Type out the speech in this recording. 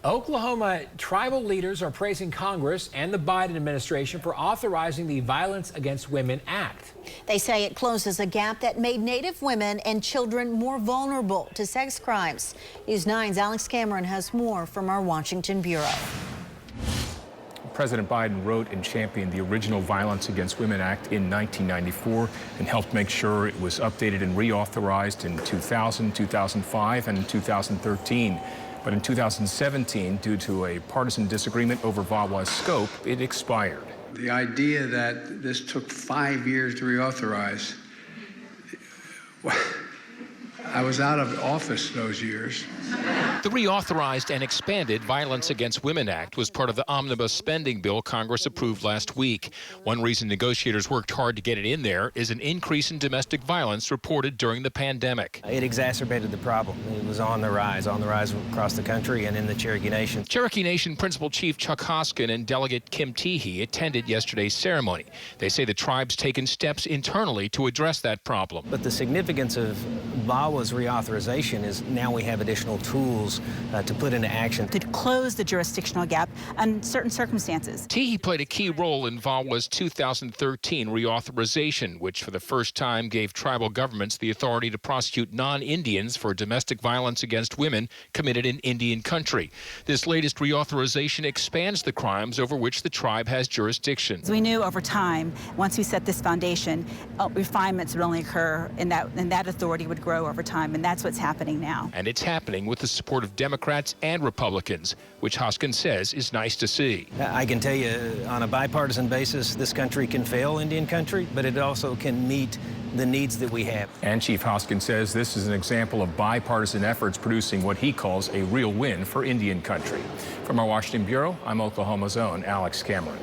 Oklahoma tribal leaders are praising Congress and the Biden administration for authorizing the Violence Against Women Act. They say it closes a gap that made Native women and children more vulnerable to sex crimes. News 9's Alex Cameron has more from our Washington bureau. President Biden wrote and championed the original Violence Against Women Act in 1994 and helped make sure it was updated and reauthorized in 2000, 2005, and 2013. But in 2017, due to a partisan disagreement over VAWA's scope, it expired. The idea that this took 5 years to reauthorize, I was out of office those years. The reauthorized and expanded Violence Against Women Act was part of the omnibus spending bill Congress approved last week. One reason negotiators worked hard to get it in there is an increase in domestic violence reported during the pandemic. It exacerbated the problem. It was on the rise across the country and in the Cherokee Nation. Cherokee Nation Principal Chief Chuck Hoskin and Delegate Kim Teehee attended yesterday's ceremony. They say the tribe's taken steps internally to address that problem. But the significance of VAWA's reauthorization is now we have additional tools to put into action. To close the jurisdictional gap in certain circumstances. Teehee played a key role in VAWA's 2013 reauthorization, which for the first time gave tribal governments the authority to prosecute non-Indians for domestic violence against women committed in Indian country. This latest reauthorization expands the crimes over which the tribe has jurisdiction. We knew over time, once we set this foundation, refinements would only occur and that authority would grow over time, and that's what's happening now. And it's happening with the support of Democrats and Republicans, which Hoskin says is nice to see. I can tell you on a bipartisan basis, this country can fail Indian country, but it also can meet the needs that we have. And Chief Hoskin says this is an example of bipartisan efforts producing what he calls a real win for Indian country. From our Washington bureau, I'm Oklahoma's own Alex Cameron.